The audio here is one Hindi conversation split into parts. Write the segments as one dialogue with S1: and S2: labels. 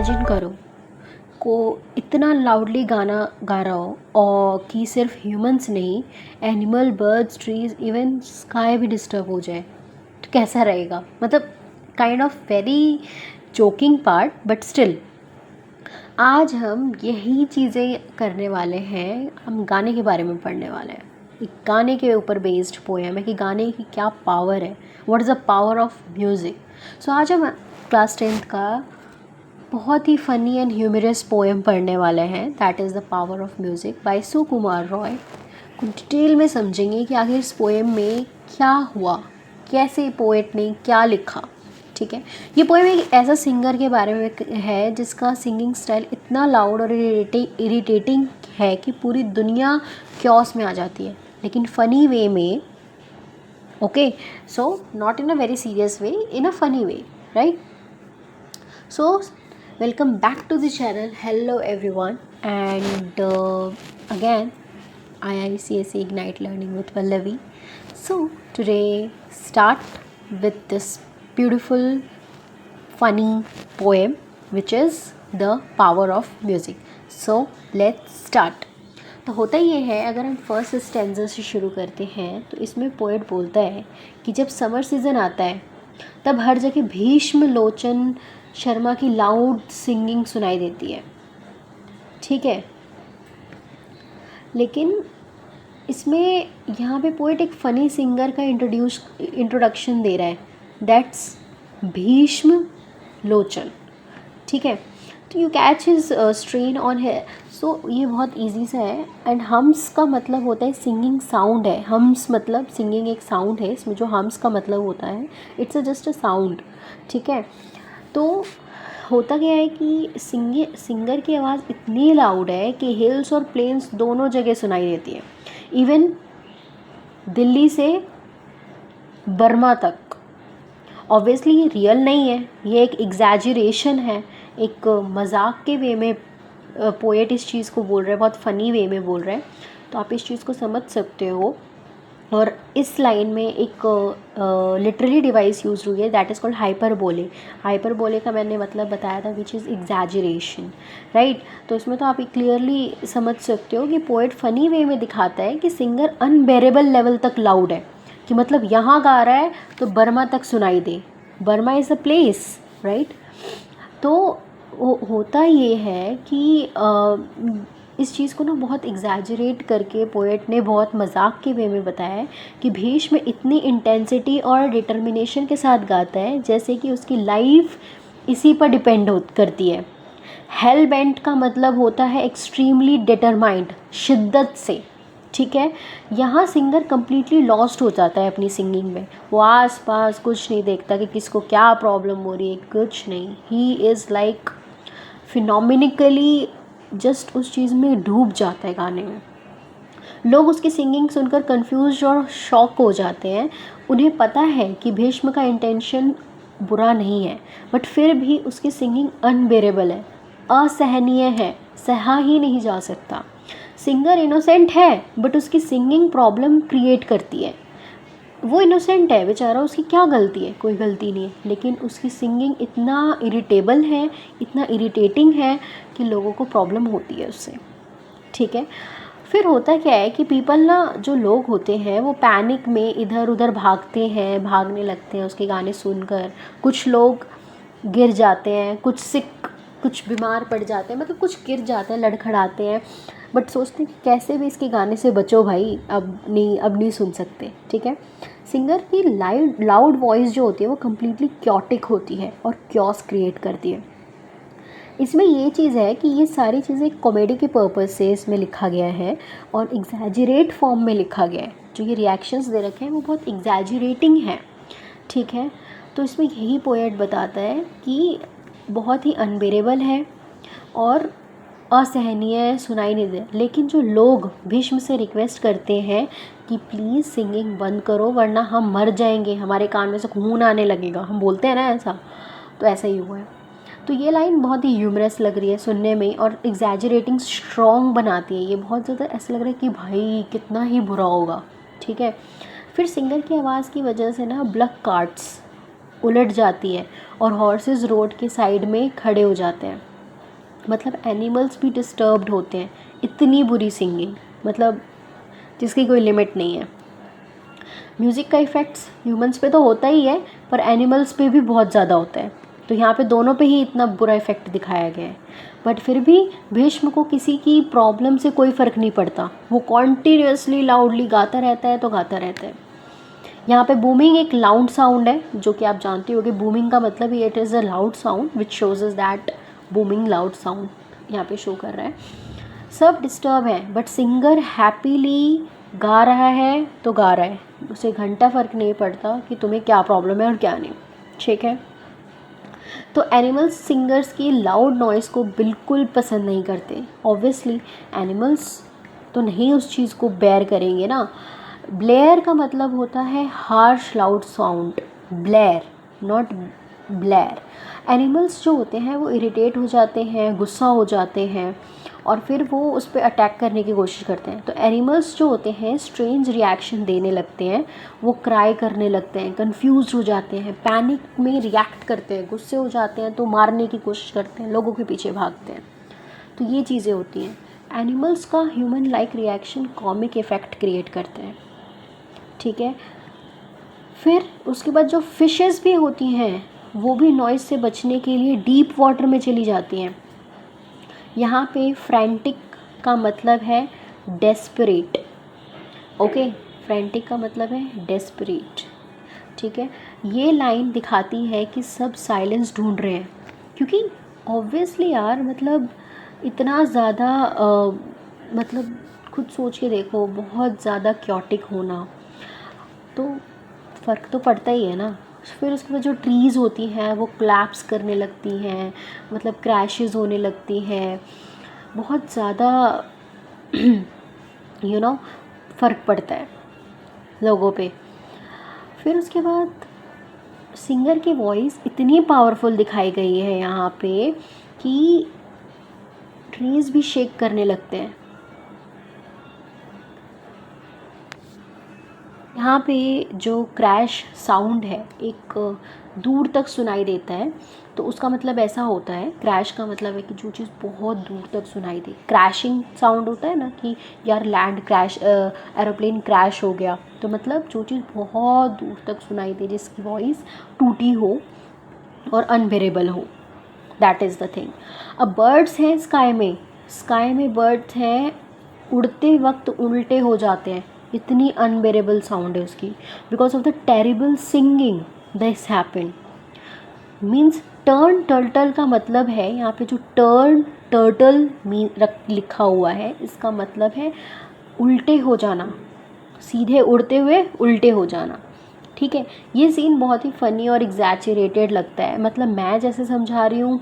S1: इमेजिन करो को इतना लाउडली गाना गा रहा हो और कि सिर्फ ह्यूमंस नहीं, animal, birds, trees, even sky भी डिस्टर्ब हो जाए तो कैसा रहेगा। मतलब kind of very joking part, but still आज हम यही चीज़ें करने वाले हैं। हम गाने के बारे में पढ़ने वाले हैं। एक गाने के ऊपर बेस्ड पोएम है कि गाने की क्या पावर है, what is the power of music. So आज हम क्लास 10th का बहुत ही फ़नी एंड ह्यूमरस पोएम पढ़ने वाले हैं, that is the power of music by Sukumar Roy. कुछ डिटेल में समझेंगे कि आखिर इस पोएम में क्या हुआ, कैसे पोएट ने क्या लिखा। ठीक है, ये पोएम एक ऐसा सिंगर के बारे में है जिसका सिंगिंग स्टाइल इतना लाउड और इरिटेटिंग है कि पूरी दुनिया क्योस में आ जाती है, लेकिन फ़नी वे में। Okay, so not in a very serious way, in a funny way, right. So welcome back to the channel. Hello everyone, and again IICSE Ignite Learning with Pallavi. So today start with this beautiful funny poem which is the power of music. So let's start. तो होता ये है, अगर हम फर्स्ट स्टैंजा से शुरू करते हैं तो इसमें पोएट बोलता है कि जब समर सीज़न आता है तब हर जगह भीष्म लोचन शर्मा की लाउड सिंगिंग सुनाई देती है। ठीक है, लेकिन इसमें यहाँ पे पोएट एक फ़नी सिंगर का इंट्रोडक्शन दे रहा है, दैट्स भीष्म लोचन। ठीक है, तो you catch his strain on है। सो ये बहुत इजी सा है। एंड हम्स का मतलब होता है सिंगिंग साउंड है। हम्स मतलब सिंगिंग एक साउंड है, इसमें जो हम्स का मतलब होता है इट्स जस्ट अ साउंड। ठीक है, तो होता क्या है कि सिंगर की आवाज़ इतनी लाउड है कि हिल्स और प्लेन्स दोनों जगह सुनाई देती है, इवन दिल्ली से बर्मा तक। ऑब्वियसली ये रियल नहीं है, ये एक एग्जैजरेशन है, एक मजाक के वे में पोएट इस चीज़ को बोल रहा है, बहुत फ़नी वे में बोल रहा है, तो आप इस चीज़ को समझ सकते हो। और इस लाइन में एक लिटरली डिवाइस यूज़ हुई है, that is called hyperbole. Hyperbole का मैंने मतलब बताया था, विच इज़ एग्जैजरेशन, राइट। तो इसमें तो आप क्लियरली समझ सकते हो कि पोएट फ़नी वे में दिखाता है कि सिंगर अनबेरेबल लेवल तक लाउड है, कि मतलब यहाँ गा रहा है तो बर्मा तक सुनाई दे। Burma is a place, right. तो होता ये है कि इस चीज़ को ना बहुत एग्जैजरेट करके पोएट ने बहुत मजाक के वे में बताया है कि भीष्म इतनी इंटेंसिटी और डिटर्मिनेशन के साथ गाता है जैसे कि उसकी लाइफ इसी पर डिपेंड करती है। हेल बेंट का मतलब होता है एक्सट्रीमली डिटरमाइंड, शिद्दत से। ठीक है, यहाँ सिंगर कम्प्लीटली लॉस्ट हो जाता है अपनी सिंगिंग में। वो आस पास कुछ नहीं देखता कि किसको क्या प्रॉब्लम हो रही है, कुछ नहीं। ही इज़ लाइक फिनोमिनिकली जस्ट उस चीज़ में डूब जाता है गाने में। लोग उसकी सिंगिंग सुनकर कंफ्यूज और शॉक हो जाते हैं। उन्हें पता है कि भीष्म का इंटेंशन बुरा नहीं है, बट फिर भी उसकी सिंगिंग अनबेरेबल है, असहनीय है, सहा ही नहीं जा सकता। सिंगर इनोसेंट है बट उसकी सिंगिंग प्रॉब्लम क्रिएट करती है। वो इनोसेंट है बेचारा, उसकी क्या गलती है, कोई गलती नहीं है, लेकिन उसकी सिंगिंग इतना इरिटेबल है, इतना इरिटेटिंग है कि लोगों को प्रॉब्लम होती है उससे। ठीक है, फिर होता क्या है कि पीपल ना, जो लोग होते हैं वो पैनिक में इधर उधर भागते हैं, भागने लगते हैं उसके गाने सुनकर। कुछ लोग गिर जाते हैं, कुछ बीमार पड़ जाते हैं, मतलब कुछ गिर जाते हैं, लड़खड़ाते हैं, बट सोचते हैं कि कैसे भी इसके गाने से बचो भाई, अब नहीं सुन सकते। ठीक है, सिंगर की लाउड वॉइस जो होती है वो कम्प्लीटली क्योटिक होती है और क्योस क्रिएट करती है। इसमें ये चीज़ है कि ये सारी चीज़ें कॉमेडी के पर्पज़ से इसमें लिखा गया है और एग्जैजरेट फॉर्म में लिखा गया है। जो ये रिएक्शंस दे रखे हैं वो बहुत एग्जैजरेटिंग है। ठीक है, तो इसमें यही पोएट बताता है कि बहुत ही अनबेरेबल है और असहनीय, सुनाई नहीं दे। लेकिन जो लोग भीष्म से रिक्वेस्ट करते हैं कि प्लीज़ सिंगिंग बंद करो वरना हम मर जाएंगे, हमारे कान में से खून आने लगेगा, हम बोलते हैं ना ऐसा, तो ऐसा ही हुआ है। तो ये लाइन बहुत ही ह्यूमरस लग रही है सुनने में और एग्जैजरेटिंग स्ट्रॉन्ग बनाती है। ये बहुत ज़्यादा ऐसा लग रहा है कि भाई कितना ही बुरा होगा। ठीक है, फिर सिंगर की आवाज़ की वजह से ना ब्लक कार्ट्स उलट जाती है और हॉर्सेस रोड के साइड में खड़े हो जाते हैं। मतलब एनिमल्स भी डिस्टर्ब्ड होते हैं, इतनी बुरी सिंगिंग, मतलब जिसकी कोई लिमिट नहीं है। म्यूज़िक का इफ़ेक्ट्स ह्यूमंस पे तो होता ही है, पर एनिमल्स पे भी बहुत ज़्यादा होता है, तो यहाँ पे दोनों पे ही इतना बुरा इफ़ेक्ट दिखाया गया है। बट फिर भी भीष्म को किसी की प्रॉब्लम से कोई फ़र्क नहीं पड़ता, वो कॉन्टीन्यूसली लाउडली गाता रहता है तो गाता रहता है। यहाँ पे बूमिंग एक लाउड साउंड है, जो कि आप जानते होगे, बूमिंग का मतलब ही it is a loud sound which shows is that booming loud sound यहाँ पे शो कर रहा है। सब डिस्टर्ब है, बट सिंगर हैप्पीली गा रहा है तो गा रहा है, उसे घंटा फ़र्क नहीं पड़ता कि तुम्हें क्या प्रॉब्लम है और क्या नहीं, ठीक है। तो एनिमल्स सिंगर्स की लाउड नॉइज़ को बिल्कुल पसंद नहीं करते। ऑब्वियसली एनिमल्स तो नहीं उस चीज़ को बेयर करेंगे ना। ब्लेयर का मतलब होता है harsh loud sound, Blair not Blair. Animals जो होते हैं वो इरिटेट हो जाते हैं, गुस्सा हो जाते हैं और फिर वो उस पर अटैक करने की कोशिश करते हैं। तो एनिमल्स जो होते हैं स्ट्रेंज रिएक्शन देने लगते हैं, वो क्राई करने लगते हैं, कंफ्यूज हो जाते हैं, पैनिक में रिएक्ट करते हैं, गुस्से हो जाते हैं तो मारने की कोशिश करते हैं, लोगों के पीछे भागते हैं। तो ये चीज़ें होती हैं। एनिमल्स का human like reaction comic effect create करते हैं, ठीक है। फिर उसके बाद जो फिशेस भी होती हैं वो भी नॉइज़ से बचने के लिए डीप वाटर में चली जाती हैं। यहाँ पे फ्रैंटिक का मतलब है डेस्परेट, ओके, फ्रैंटिक का मतलब है डेस्परेट, ठीक है। ये लाइन दिखाती है कि सब साइलेंस ढूंढ रहे हैं, क्योंकि ऑब्वियसली यार मतलब इतना ज़्यादा मतलब खुद सोच के देखो, बहुत ज़्यादा क्योटिक होना तो फ़र्क तो पड़ता ही है ना। फिर उसके बाद जो ट्रीज़ होती हैं वो क्लैप्स करने लगती हैं, मतलब क्रैशेस होने लगती हैं, बहुत ज़्यादा फ़र्क पड़ता है लोगों पे। फिर उसके बाद सिंगर की वॉइस इतनी पावरफुल दिखाई गई है यहाँ पे कि ट्रीज़ भी शेक करने लगते हैं। यहाँ पे जो क्रैश साउंड है एक दूर तक सुनाई देता है, तो उसका मतलब ऐसा होता है, क्रैश का मतलब है कि जो चीज़ बहुत दूर तक सुनाई दे। क्रैशिंग साउंड होता है ना कि यार लैंड क्रैश, एरोप्लेन क्रैश हो गया, तो मतलब जो चीज़ बहुत दूर तक सुनाई दे, जिसकी वॉइस टूटी हो और अनबेरेबल हो, दैट इज़ द थिंग। अब बर्ड्स हैं स्काई में बर्ड्स हैं, उड़ते वक्त उल्टे हो जाते हैं, इतनी अनबेरेबल साउंड है उसकी, because of the terrible singing this happen. Means turn turtle का मतलब है यहाँ पे जो टर्न टर्टल लिखा हुआ है, इसका मतलब है उल्टे हो जाना, सीधे उड़ते हुए उल्टे हो जाना, ठीक है। ये सीन बहुत ही फ़नी और एग्जैचरेटेड लगता है, मतलब मैं जैसे समझा रही हूँ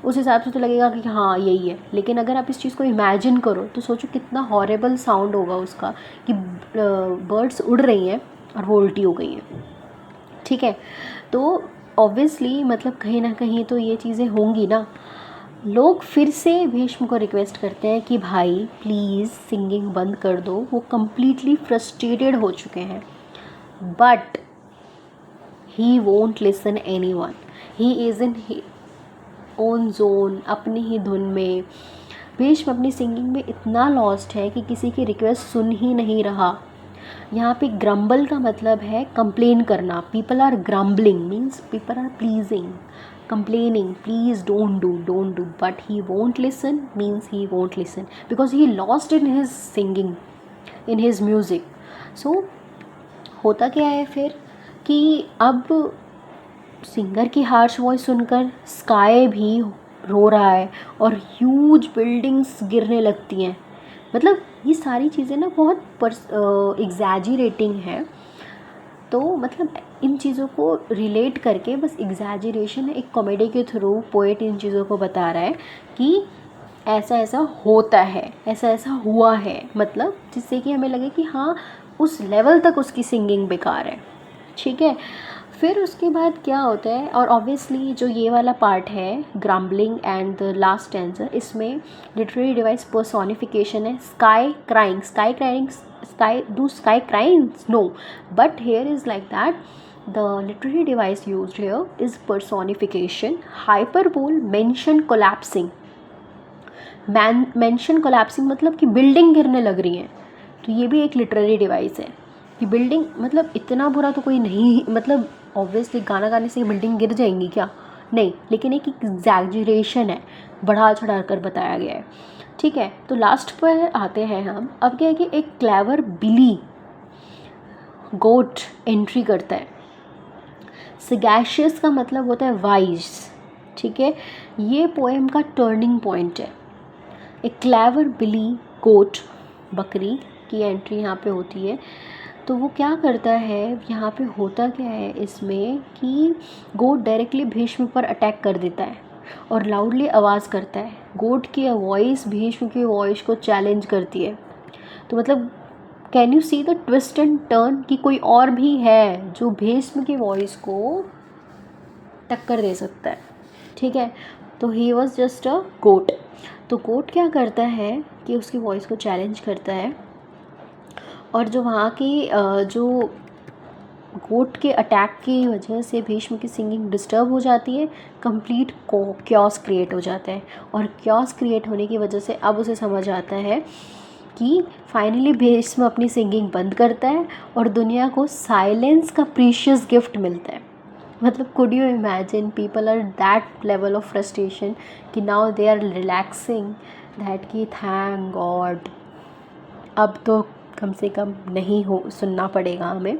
S1: उस हिसाब से तो लगेगा कि हाँ यही है, लेकिन अगर आप इस चीज़ को इमेजिन करो तो सोचो कितना हॉरेबल साउंड होगा उसका कि बर्ड्स उड़ रही हैं और वो उल्टी हो गई हैं, ठीक है। तो ऑब्वियसली मतलब कहीं ना कहीं तो ये चीज़ें होंगी ना। लोग फिर से भीष्म को रिक्वेस्ट करते हैं कि भाई प्लीज़ सिंगिंग बंद कर दो, वो कम्प्लीटली फ्रस्ट्रेटेड हो चुके हैं, but he won't listen anyone, he is in own zone, अपनी ही धुन में। भीष्म अपनी सिंगिंग में इतना लॉस्ट है कि किसी की रिक्वेस्ट सुन ही नहीं रहा। यहाँ पे ग्रम्बल का मतलब है कंप्लेन करना, people are grumbling means people are pleasing, complaining, please don't do, but he won't listen means he won't listen because he lost in his singing, in his music. So होता क्या है फिर कि अब सिंगर की हार्श वॉइस सुनकर स्काई भी रो रहा है और ह्यूज बिल्डिंग्स गिरने लगती हैं। मतलब ये सारी चीज़ें ना बहुत एग्जैजरेटिंग है, तो मतलब इन चीज़ों को रिलेट करके बस एग्जैजरेशन है, एक कॉमेडी के थ्रू पोएट इन चीज़ों को बता रहा है कि ऐसा ऐसा होता है, ऐसा ऐसा हुआ है, मतलब जिससे कि हमें लगे कि हाँ उस लेवल तक उसकी सिंगिंग बेकार है, ठीक है। फिर उसके बाद क्या होता है, और ऑब्वियसली जो ये वाला पार्ट है grumbling and the last stanza, इसमें लिटरेरी डिवाइस पर्सोनिफिकेशन है। Sky crying, sky cryings no, but here is like that the literary device used here is personification, hyperbole, mention collapsing, mention collapsing मतलब कि बिल्डिंग गिरने लग रही है, तो ये भी एक लिटरेरी डिवाइस है कि बिल्डिंग मतलब इतना बुरा तो कोई नहीं, मतलब ऑब्वियसली गाना गाने से बिल्डिंग गिर जाएंगी क्या, नहीं, लेकिन एक एग्जैजरेशन है, बढ़ा चढ़ा कर बताया गया है, ठीक है। तो लास्ट पर आते हैं हम। अब क्या है कि एक क्लेवर बिली गोट एंट्री करता है। सगैशियस का मतलब होता है वाइज, ठीक है। ये पोएम का टर्निंग पॉइंट है। एक क्लेवर बिली गोट बकरी की एंट्री यहाँ पे होती है। तो वो क्या करता है, यहाँ पे होता क्या है इसमें कि गोट डायरेक्टली भीष्म पर अटैक कर देता है और लाउडली आवाज़ करता है। गोट की वॉइस भीष्म की वॉइस को चैलेंज करती है। तो मतलब can you see the twist and turn कि कोई और भी है जो भीष्म की वॉइस को टक्कर दे सकता है, ठीक है। तो ही वॉज जस्ट अ गोट। तो गोट क्या करता है कि उसकी वॉइस को चैलेंज करता है, और जो वहाँ की जो गोट के अटैक की वजह से भीष्म की सिंगिंग डिस्टर्ब हो जाती है, कंप्लीट क्योस क्रिएट हो जाता है। और क्योस क्रिएट होने की वजह से अब उसे समझ आता है कि फाइनली भीष्म अपनी सिंगिंग बंद करता है और दुनिया को साइलेंस का प्रीशियस गिफ्ट मिलता है। मतलब could you imagine people are that level of frustration कि now they are relaxing that कि थैंक गॉड अब तो कम से कम नहीं हो सुनना पड़ेगा हमें।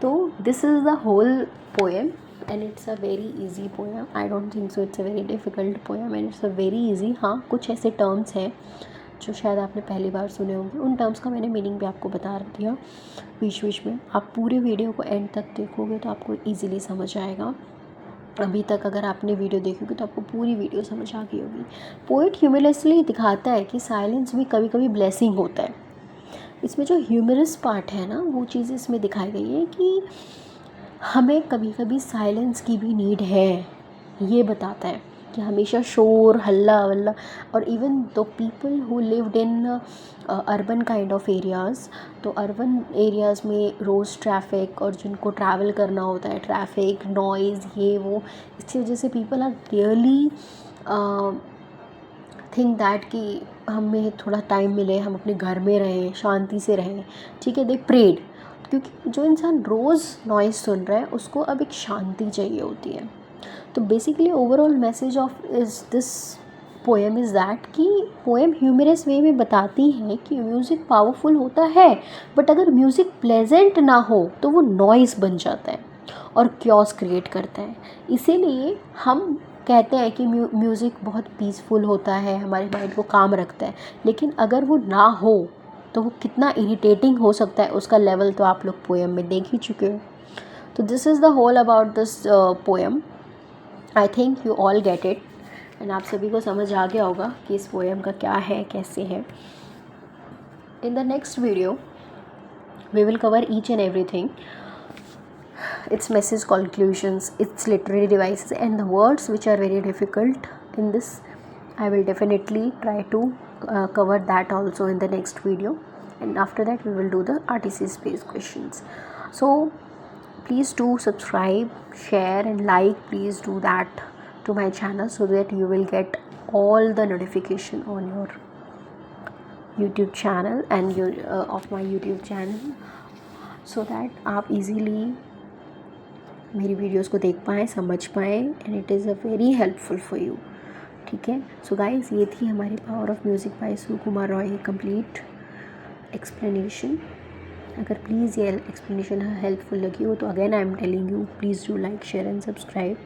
S1: तो this is the whole poem and it's a very easy poem. I don't think so it's a very difficult poem and it's a very easy. हाँ, कुछ ऐसे टर्म्स हैं जो शायद आपने पहली बार सुने होंगे, उन टर्म्स का मैंने मीनिंग भी आपको बता दिया बीच बीच में। आप पूरे वीडियो को एंड तक देखोगे तो आपको ईजिली समझ आएगा। अभी तक अगर आपने वीडियो देखोगे तो आपको पूरी वीडियो समझ आ गई होगी। पोइट ह्यूमिलसली दिखाता है कि साइलेंस भी कभी कभी ब्लेसिंग होता है। इसमें जो ह्यूमरस पार्ट है ना, वो चीज़ इसमें दिखाई गई है कि हमें कभी कभी साइलेंस की भी नीड है। ये बताता है कि हमेशा शोर हल्ला वल्ला, और even though people who lived in urban kind of areas, तो अर्बन एरियाज़ में रोज़ ट्रैफिक और जिनको ट्रैवल करना होता है, ट्रैफिक नॉइज़ ये वो, इसकी वजह से people are really think that कि हमें थोड़ा टाइम मिले, हम अपने घर में रहें, शांति से रहें, ठीक है। दे प्रेड, क्योंकि जो इंसान रोज़ नॉइज़ सुन रहा है उसको अब एक शांति चाहिए होती है। तो basically overall message of is this poem is that कि पोएम ह्यूमरस वे में बताती है कि म्यूज़िक पावरफुल होता है, बट अगर म्यूज़िक प्लेजेंट ना हो तो वो नॉइज़ बन जाता है और क्योस क्रिएट करता है। इसीलिए हम कहते हैं कि म्यूज़िक बहुत पीसफुल होता है, हमारे माइंड को काम रखता है, लेकिन अगर वो ना हो तो वो कितना इरिटेटिंग हो सकता है उसका लेवल तो आप लोग पोएम में देख ही चुके हो। तो this is the whole about this poem. I think you all get it and आप सभी को समझ आ गया होगा कि इस पोएम का क्या है, कैसे है। In the next video we will cover each and everything, its message, conclusions, its literary devices, and the words which are very difficult in this. I will definitely try to cover that also in the next video, and after that we will do the RTC space questions. So please do subscribe, share and like. Please do that to my channel so that you will get all the notification on your YouTube channel and your of my YouTube channel, so that आप easily मेरी वीडियोस को देख पाएँ, समझ पाएँ, and it is a very helpful for you, ठीक है। सो गाइस, ये थी हमारी power of music by Sukumar Roy की कंप्लीट एक्सप्लेनेशन। अगर प्लीज़ ये एक्सप्लेनेशन हेल्पफुल लगी हो तो again I am telling you, please do like, share and subscribe,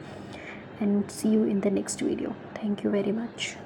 S1: and see you in the next video. Thank you very much.